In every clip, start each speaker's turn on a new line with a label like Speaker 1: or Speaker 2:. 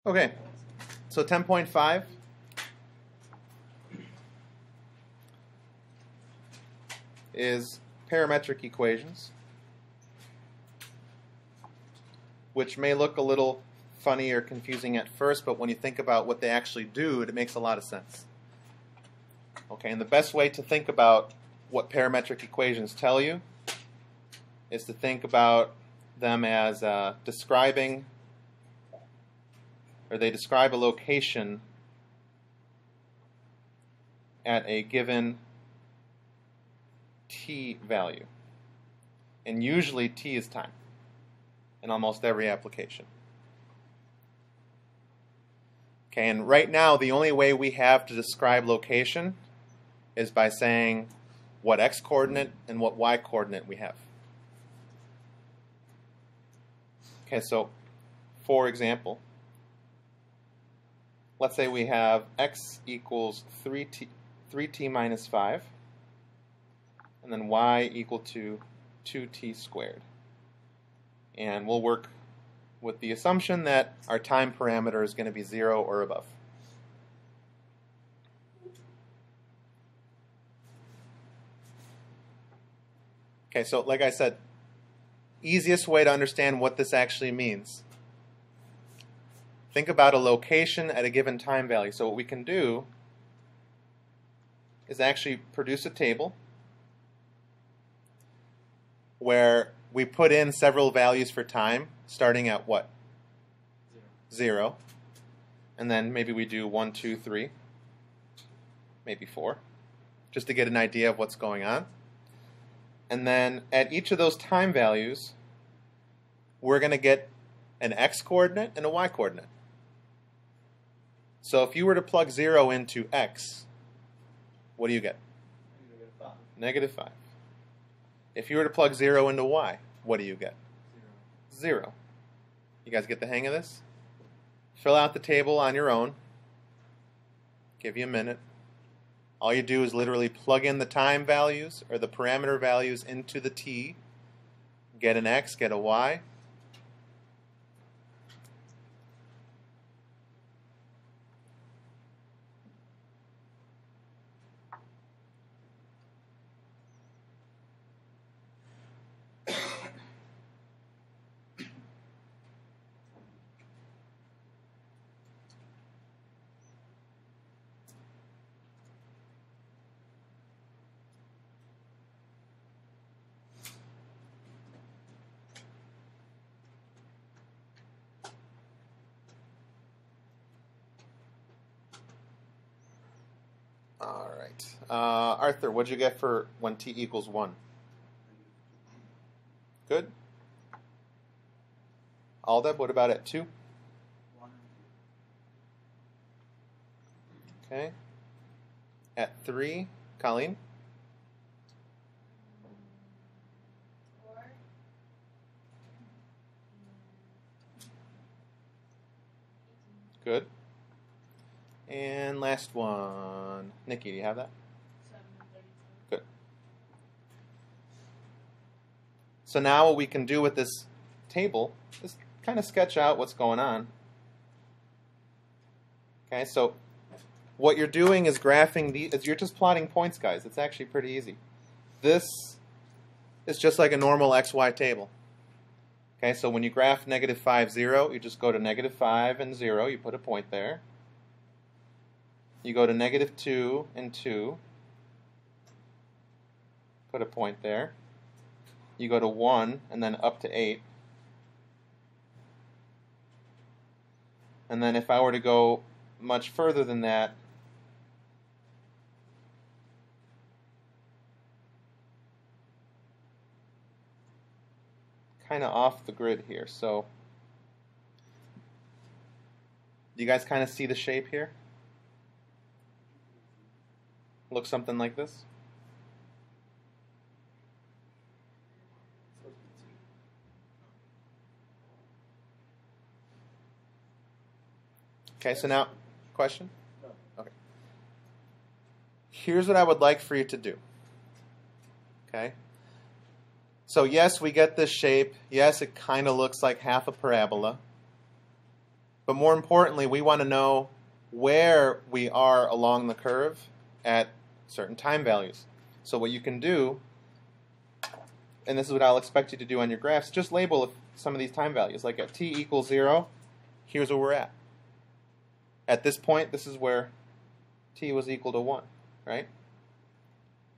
Speaker 1: Okay, so 10.5 is parametric equations, which may look a little funny or confusing at first, but when you think about what they actually do, it makes a lot of sense. Okay, and the best way to think about what parametric equations tell you is to think about them as describing, or they describe a location at a given t value. And usually t is time in almost every application. Okay, and right now the only way we have to describe location is by saying what x coordinate and what y coordinate we have. Okay, so for example, let's say we have x equals 3t minus 5, and then y equal to 2t squared. And we'll work with the assumption that our time parameter is going to be 0 or above. Okay, so like I said, easiest way to understand what this actually means. Think about a location at a given time value. So what we can do is actually produce a table where we put in several values for time, starting at what? 0. And then maybe we do 1, 2, 3, maybe 4, just to get an idea of what's going on. And then at each of those time values, we're going to get an x coordinate and a y coordinate. So if you were to plug 0 into x, what do you get? Negative 5. If you were to plug 0 into y, what do you get? 0. You guys get the hang of this? Fill out the table on your own. Give you a minute. All you do is literally plug in the time values or the parameter values into the t, get an x, get a y. All right. Arthur, what'd you get for when t equals 1? Good. Aldeb, what about at 2?
Speaker 2: 1.
Speaker 1: Okay. At 3, Colleen?
Speaker 3: 4.
Speaker 1: Good. And last one. Nikki, do you have that?
Speaker 3: 7 and 32.
Speaker 1: Good. So now what we can do with this table is kind of sketch out what's going on. Okay, so what you're doing is graphing you're just plotting points, guys. It's actually pretty easy. This is just like a normal XY table. Okay, so when you graph negative 5, 0, you just go to negative 5 and 0, you put a point there. You go to negative 2 and 2, put a point there. You go to 1 and then up to 8. And then if I were to go much further than that, kind of off the grid here. So do you guys kind of see the shape here? Looks something like this. Okay, so now, question?
Speaker 2: No.
Speaker 1: Okay. Here's what I would like for you to do. Okay? So yes, we get this shape. Yes, it kind of looks like half a parabola. But more importantly, we want to know where we are along the curve at certain time values. So what you can do, and this is what I'll expect you to do on your graphs, just label some of these time values. Like at t equals 0, here's where we're at. At this point, this is where t was equal to 1, right?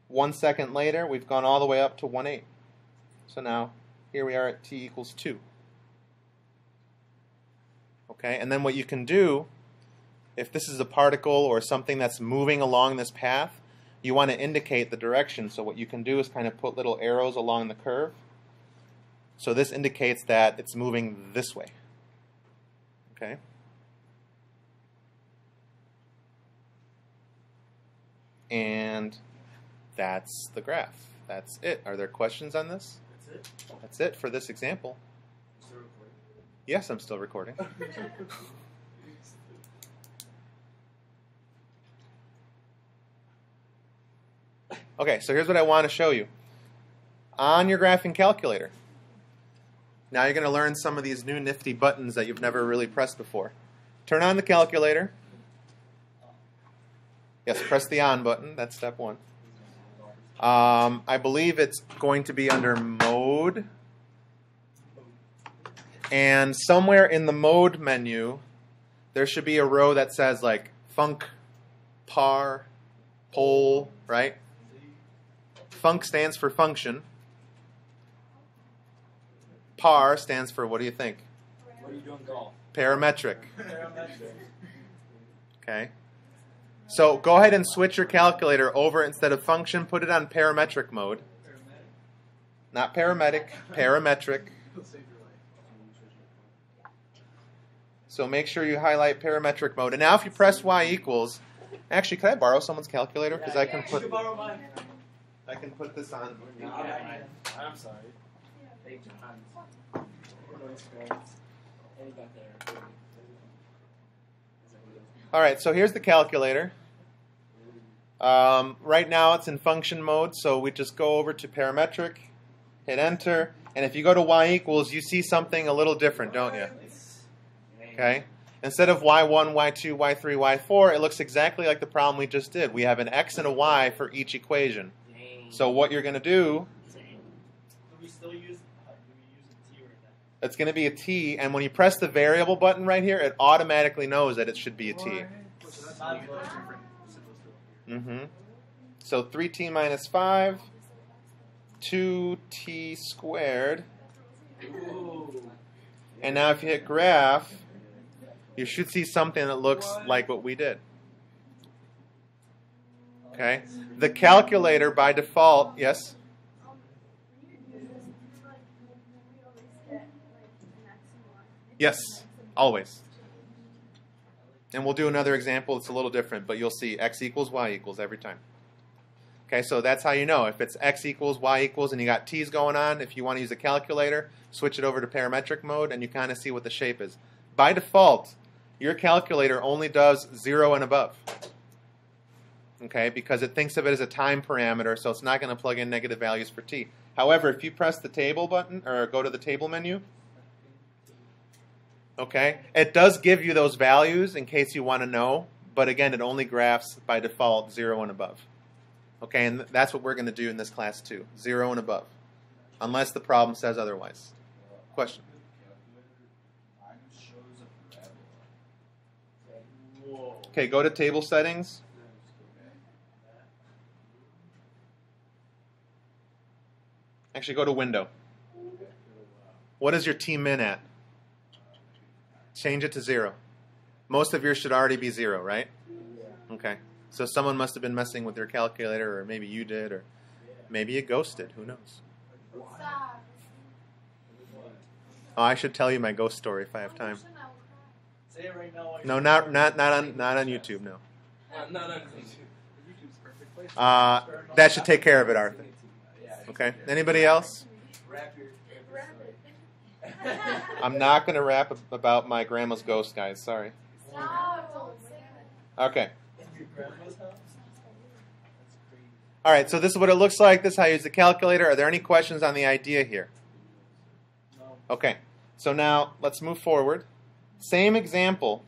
Speaker 1: 1 second later, we've gone all the way up to 1/8. So now, here we are at t equals 2. Okay, and then what you can do, if this is a particle or something that's moving along this path, you want to indicate the direction. So what you can do is kind of put little arrows along the curve. So this indicates that it's moving this way. Okay? And that's the graph. That's it. Are there questions on this?
Speaker 2: That's it?
Speaker 1: That's it for this example.
Speaker 2: Still recording?
Speaker 1: Yes, I'm still recording. Okay, so here's what I want to show you. On your graphing calculator, now you're going to learn some of these new nifty buttons that you've never really pressed before. Turn on the calculator. Yes, press the on button. That's step 1. I believe it's going to be under mode. And somewhere in the mode menu, there should be a row that says like func, par, pol, right? Func stands for function. Par stands for, what do you think?
Speaker 2: What are you doing golf?
Speaker 1: Parametric.
Speaker 2: Parametric.
Speaker 1: Okay. So go ahead and switch your calculator over. Instead of function, put it on parametric mode. Not paramedic, parametric. So make sure you highlight parametric mode. And now if you press y equals, actually, can I borrow someone's calculator? Because I can
Speaker 2: You
Speaker 1: put
Speaker 2: should borrow mine.
Speaker 1: this on.
Speaker 2: I'm sorry. Take your hands.
Speaker 1: All right, so here's the calculator. Right now it's in function mode, so we just go over to parametric, hit enter, and if you go to y equals, you see something a little different, don't you? Okay? Instead of y1, y2, y3, y4, it looks exactly like the problem we just did. We have an x and a y for each equation. So what you're going to do,
Speaker 2: Do we still use a T right now?
Speaker 1: it's going to be a t, and when you press the variable button right here, it automatically knows that it should be a t. So 3t minus 5, 2t squared, and now if you hit graph, you should see something that looks like what we did. Okay? The calculator by default, yes? Yes, always. And we'll do another example. It's a little different, but you'll see x equals y equals every time. Okay, so that's how you know. If it's x equals, y equals, and you got t's going on, if you want to use a calculator, switch it over to parametric mode, and you kind of see what the shape is. By default, your calculator only does 0 and above. Okay, because it thinks of it as a time parameter, so it's not going to plug in negative values for t. However, if you press the table button, or go to the table menu, okay, it does give you those values in case you want to know, but again, it only graphs by default 0 and above. Okay, and that's what we're going to do in this class too, 0 and above, unless the problem says otherwise. Question? Okay, go to table settings. Actually, go to window. What is your t-min at? Change it to 0. Most of yours should already be 0, right? Okay. So someone must have been messing with your calculator, or maybe you did, or maybe you ghosted. Who knows? Oh, I should tell you my ghost story if I have time.
Speaker 2: Say it right now.
Speaker 1: No, not on YouTube. No.
Speaker 2: Not on YouTube.
Speaker 1: That should take care of it, Arthur. Okay. Anybody else? I'm not going to rap about my grandma's ghost, guys. Sorry. Okay. All right, so this is what it looks like. This is how you use the calculator. Are there any questions on the idea here? Okay, so now let's move forward. Same example,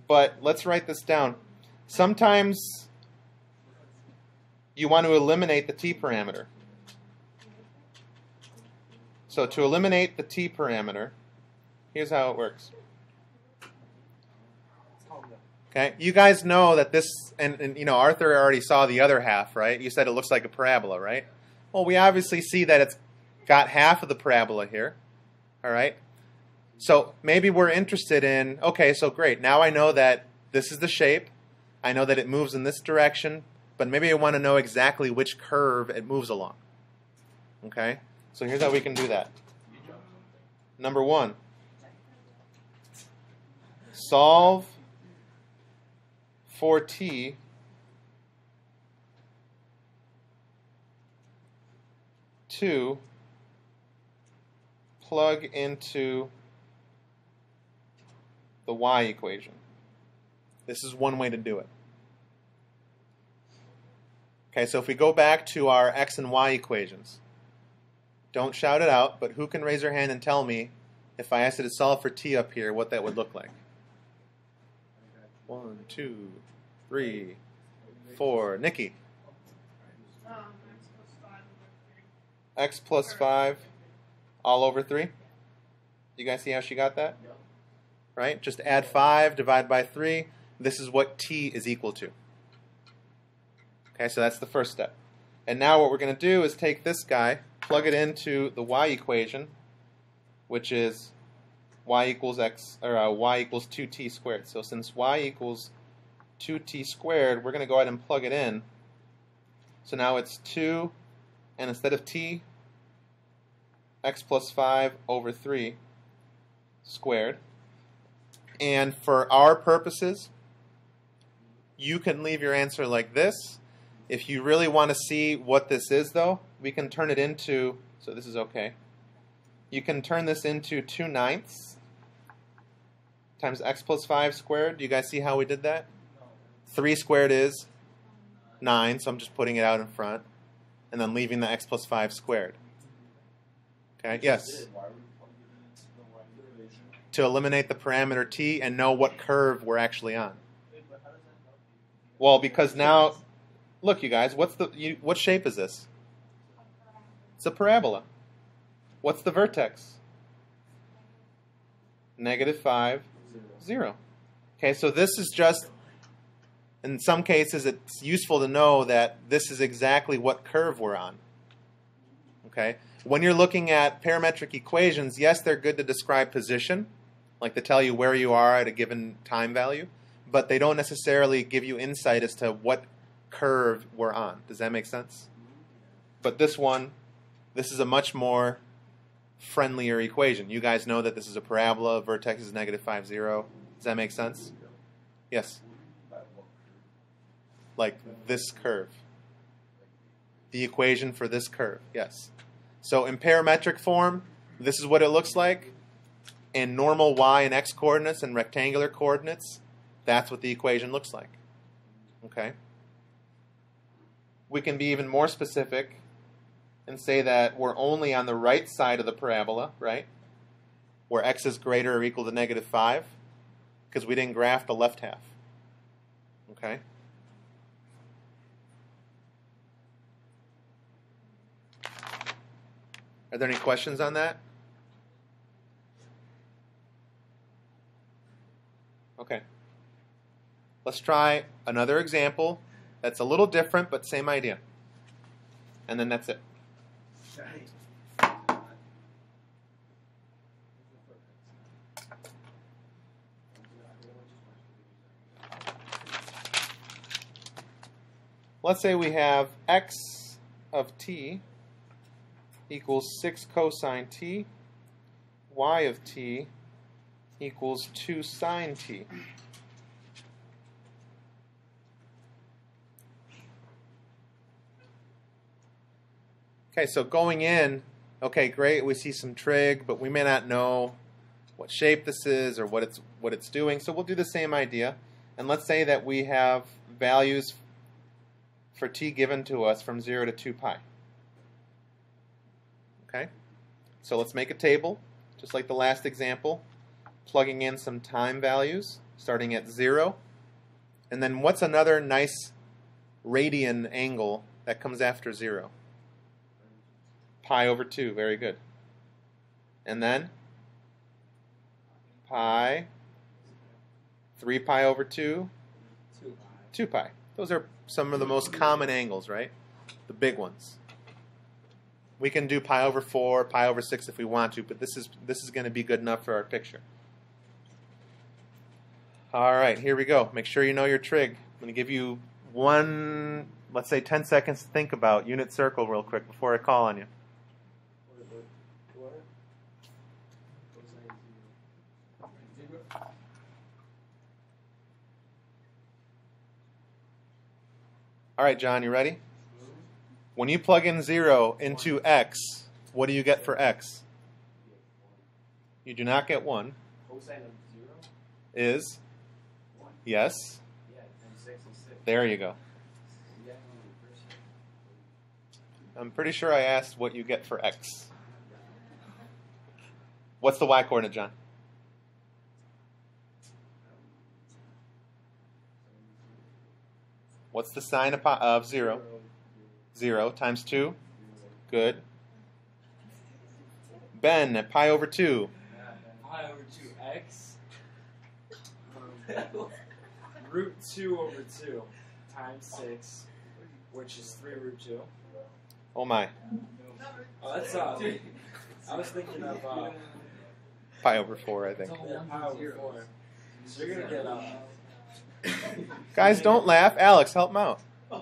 Speaker 1: but let's write this down. Sometimes you want to eliminate the t parameter. So to eliminate the t parameter, here's how it works. Okay, you guys know that this, and you know, Arthur already saw the other half, right? You said it looks like a parabola, right? Well, we obviously see that it's got half of the parabola here, all right? So maybe we're interested in, okay, so great. Now I know that this is the shape. I know that it moves in this direction, but maybe I want to know exactly which curve it moves along. Okay? So here's how we can do that. Number one, solve for t to plug into the y equation. This is one way to do it. Okay, so if we go back to our x and y equations, don't shout it out, but who can raise their hand and tell me if I asked you to solve for t up here, what that would look like? 1, 2, 3, 4. Nikki. X plus 5 all over 3. You guys see how she got that? Right? Just add 5, divide by 3. This is what t is equal to. Okay, so that's the first step. And now what we're going to do is take this guy, plug it into the y equation, which is y equals x, or y equals 2t squared. So since y equals 2t squared, we're going to go ahead and plug it in. So now it's 2, and instead of t, x plus 5 over 3 squared. And for our purposes, you can leave your answer like this. If you really want to see what this is, though, we can turn it into, so this is okay. You can turn this into 2/9 times x plus 5 squared. Do you guys see how we did that? 3 squared is 9, so I'm just putting it out in front, and then leaving the x plus 5 squared. Okay, yes? To eliminate the parameter t and know what curve we're actually on. Well, because now, look, you guys, what shape is this? It's a parabola. What's the vertex? -5, 0. Okay, so this is just, in some cases, it's useful to know that this is exactly what curve we're on. Okay, when you're looking at parametric equations, yes, they're good to describe position, like to tell you where you are at a given time value, but they don't necessarily give you insight as to what curve we're on. Does that make sense? But this one, this is a much more friendlier equation. You guys know that this is a parabola, vertex is -5, 0. Does that make sense? Yes? Like this curve. The equation for this curve, yes. So in parametric form, this is what it looks like. In normal y and x coordinates and rectangular coordinates, that's what the equation looks like. Okay? We can be even more specific and say that we're only on the right side of the parabola, right? Where x is greater or equal to -5, because we didn't graph the left half. Okay? Are there any questions on that? Okay. Let's try another example that's a little different, but same idea. And then that's it. Let's say we have x of t equals 6 cosine t, y of t equals 2 sine t. Okay, so going in, okay, great, we see some trig, but we may not know what shape this is or what it's doing, so we'll do the same idea. And let's say that we have values for t given to us from 0 to 2 pi. Okay, so let's make a table, just like the last example. plugging in some time values, starting at 0. And then what's another nice radian angle that comes after 0? Pi over 2, very good. And then pi, 3 pi over 2, 2 pi. Those are some of the most common angles, right? The big ones. We can do pi over 4, pi over 6 if we want to, but this is going to be good enough for our picture. All right, here we go. Make sure you know your trig. I'm going to give you let's say 10 seconds to think about unit circle real quick before I call on you. All right, John, you ready? When you plug in 0 into x, what do you get for x? You do not get 1.
Speaker 2: Cosine of 0?
Speaker 1: Is?
Speaker 2: 1.
Speaker 1: Yes.
Speaker 2: Yeah, and 6 is 6.
Speaker 1: There you go. I'm pretty sure I asked what you get for x. What's the y coordinate, John? What's the sign of 0? 0 times 2. Good. Ben, pi over 2.
Speaker 4: Pi over 2x. Root 2 over 2 times 6, which is 3 root 2.
Speaker 1: Oh my.
Speaker 4: Oh, that's I was thinking of
Speaker 1: Pi over 4, I think.
Speaker 4: yeah, pi over 4. So you're gonna get
Speaker 1: Guys, don't laugh. Alex, help him out.
Speaker 4: I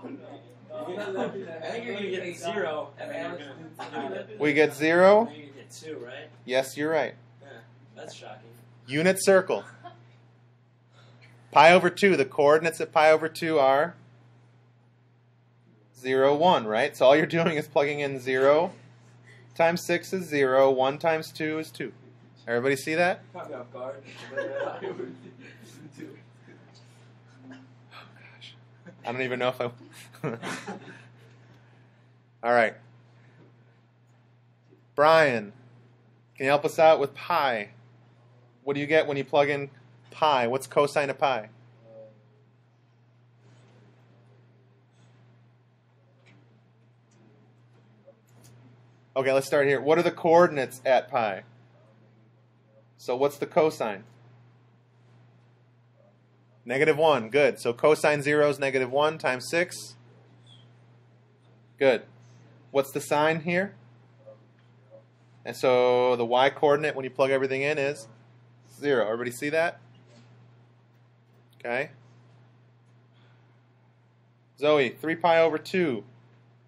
Speaker 4: think you're gonna get 0, and then you're gonna
Speaker 1: We get 0.
Speaker 4: then you're gonna get 2, right?
Speaker 1: Yes, you're right.
Speaker 4: Yeah, that's shocking.
Speaker 1: Unit circle. Pi over 2. The coordinates at pi over 2 are 0, 1, right? So all you're doing is plugging in 0 times 6 is 0. 1 times 2 is 2. Everybody see that?
Speaker 4: Caught me off guard.
Speaker 1: I don't even know if I... All right. Brian, can you help us out with pi? What do you get when you plug in pi? What's cosine of pi? Okay, let's start here. What are the coordinates at pi? So what's the cosine? -1. Good. So cosine 0 is -1 times 6. Good. What's the sign here? And so the y coordinate when you plug everything in is 0. Everybody see that? Okay. Zoe, 3 pi over 2.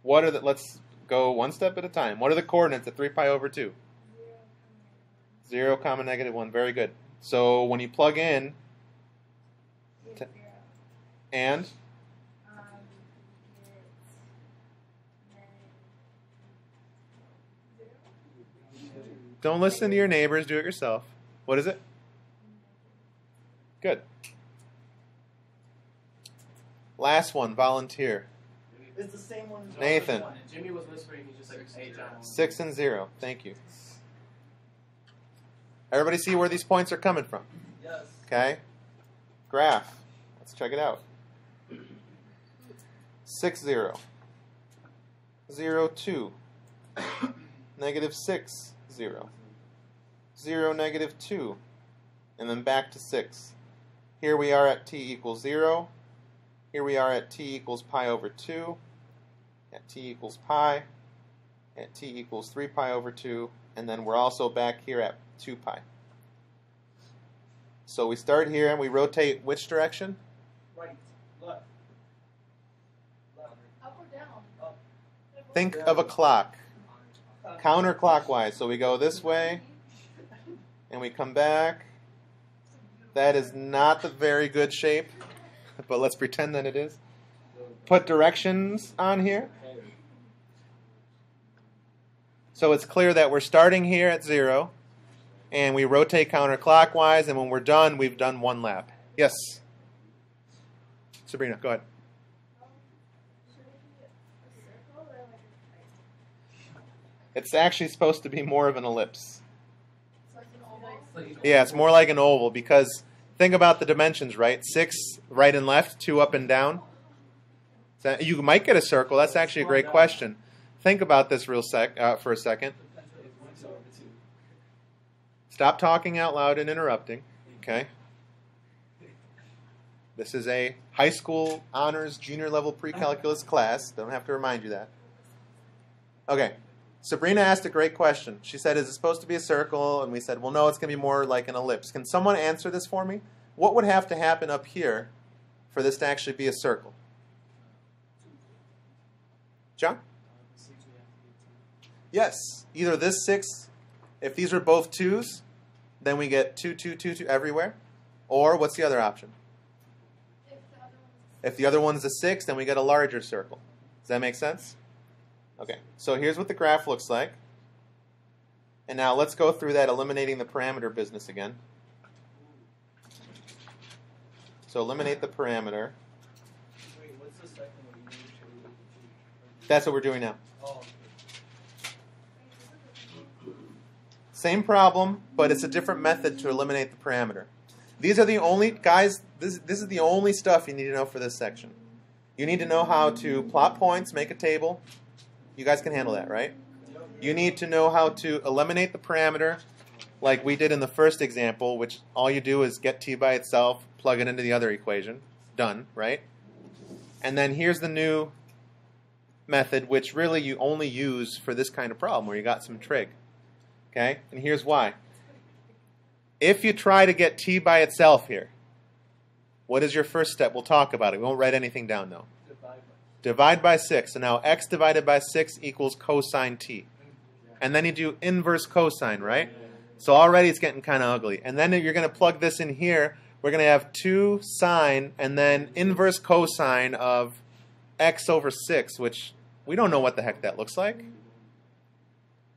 Speaker 1: What are the, let's go one step at a time. What are the coordinates at 3 pi over 2? 0, -1. Very good. So when you plug in, and don't listen to your neighbors, do it yourself. What is it? Good. Last one, volunteer.
Speaker 2: It's the same one as
Speaker 1: Nathan.
Speaker 2: one. And Jimmy was whispering, he's just like, hey, John.
Speaker 1: 6 and 0. Thank you. Everybody see where these points are coming from?
Speaker 2: Yes.
Speaker 1: Okay. Graph. Let's check it out. 6, 0. 0, 2. -6, 0. 0, -2. And then back to 6. Here we are at t equals 0. Here we are at t equals pi over 2. At t equals pi. At t equals 3 pi over 2. And then we're also back here at 2 pi. So we start here and we rotate which direction?
Speaker 2: Right. Left. Left.
Speaker 3: Up or down?
Speaker 2: Up.
Speaker 1: Think of a clock. Counterclockwise. So we go this way and we come back. That is not the very good shape, but let's pretend that it is. Put directions on here. So it's clear that we're starting here at 0, and we rotate counterclockwise, and when we're done, we've done one lap. Yes? Sabrina, go ahead.
Speaker 3: Should it be a circle or like a triangle?
Speaker 1: It's actually supposed to be more of an ellipse.
Speaker 3: So like an oval?
Speaker 1: Yeah, it's more like an oval because think about the dimensions, right? 6 right and left, 2 up and down. So you might get a circle. That's actually a great question. Think about this for a second. Stop talking out loud and interrupting. Okay. This is a high school honors junior level pre-calculus class. Don't have to remind you that. Okay. Sabrina asked a great question. She said, is it supposed to be a circle? And we said, well, no, it's going to be more like an ellipse. Can someone answer this for me? What would have to happen up here for this to actually be a circle? John? Yes. Either this 6, if these were both 2s, then we get 2, 2, 2, 2 everywhere. Or what's the other option? If the other one's a 6, then we get a larger circle. Does that make sense? Okay, so here's what the graph looks like. And now let's go through that eliminating the parameter business again. So eliminate the parameter.
Speaker 2: Wait, what's the second one?
Speaker 1: That's what we're doing now.
Speaker 2: Oh,
Speaker 1: Same problem, but it's a different method to eliminate the parameter. These are the only, guys, this is the only stuff you need to know for this section. You need to know how to plot points, make a table. You guys can handle that, right? You need to know how to eliminate the parameter like we did in the first example, which all you do is get t by itself, plug it into the other equation. Done, right? And then here's the new method, which really you only use for this kind of problem where you got some trig. Okay? And here's why. If you try to get t by itself here, what is your first step? We'll talk about it. We won't write anything down, though. Divide by 6. So now x divided by 6 equals cosine t. And then you do inverse cosine, right? So already it's getting kind of ugly. And then you're going to plug this in here. We're going to have 2 sine and then inverse cosine of x over 6, which we don't know what the heck that looks like.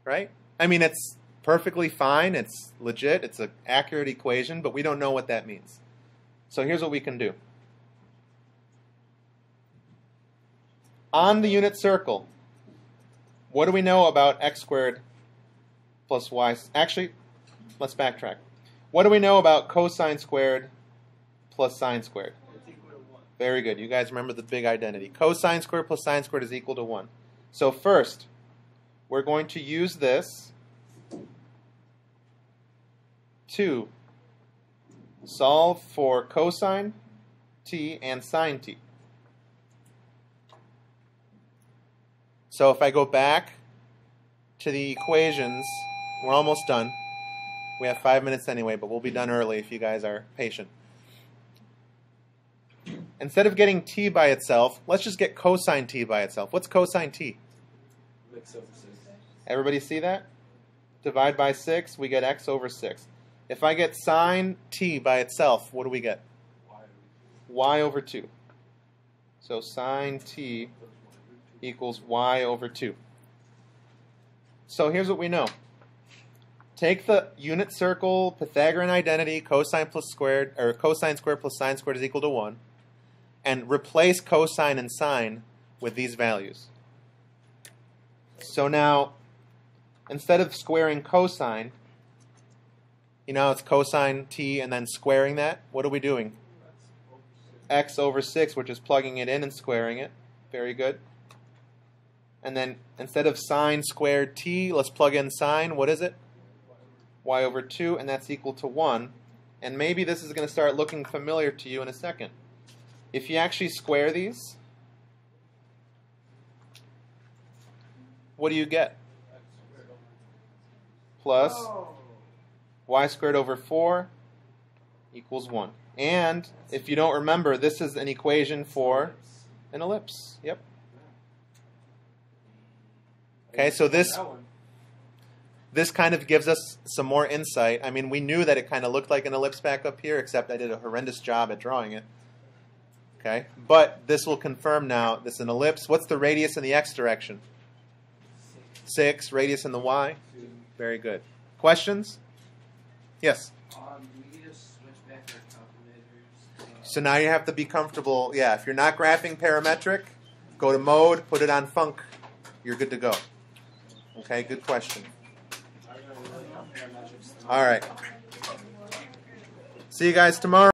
Speaker 1: Right? I mean, it's perfectly fine. It's legit. It's an accurate equation, but we don't know what that means. So here's what we can do. On the unit circle, what do we know about x squared plus y? Actually, let's backtrack. What do we know about cosine squared plus sine squared?
Speaker 2: it's equal to 1.
Speaker 1: Very good. You guys remember the big identity. Cosine squared plus sine squared is equal to 1. So first, we're going to use this to solve for cosine t and sine t. So if I go back to the equations, we're almost done. We have 5 minutes anyway, but we'll be done early if you guys are patient. Instead of getting t by itself, let's just get cosine t by itself. What's cosine t?
Speaker 4: X over 6.
Speaker 1: Everybody see that? Divide by 6, we get x over 6. If I get sine t by itself, what do we get? Y over 2. So sine t equals y over 2. So here's what we know. Take the unit circle Pythagorean identity, cosine plus squared, or cosine squared plus sine squared is equal to 1, and replace cosine and sine with these values. So now, instead of squaring cosine, you know, it's cosine t and then squaring that. What are we doing? X over 6, which is plugging it in and squaring it. Very good. And then instead of sine squared t, let's plug in sine. What is it? Y over 2, and that's equal to 1. And maybe this is going to start looking familiar to you in a second. If you actually square these, what do you get? Plus y squared over 4 equals 1. And if you don't remember, this is an equation for an ellipse. Yep. Okay, so this kind of gives us some more insight. I mean, we knew that it kind of looked like an ellipse back up here, except I did a horrendous job at drawing it. Okay, but this will confirm now this is an ellipse. What's the radius in the x direction? 6. Radius in the y? Very good. Questions? Yes?
Speaker 5: We need to switch back our calculators.
Speaker 1: So now you have to be comfortable. Yeah, if you're not graphing parametric, go to mode, put it on func. You're good to go. Okay, good question. All right. See you guys tomorrow.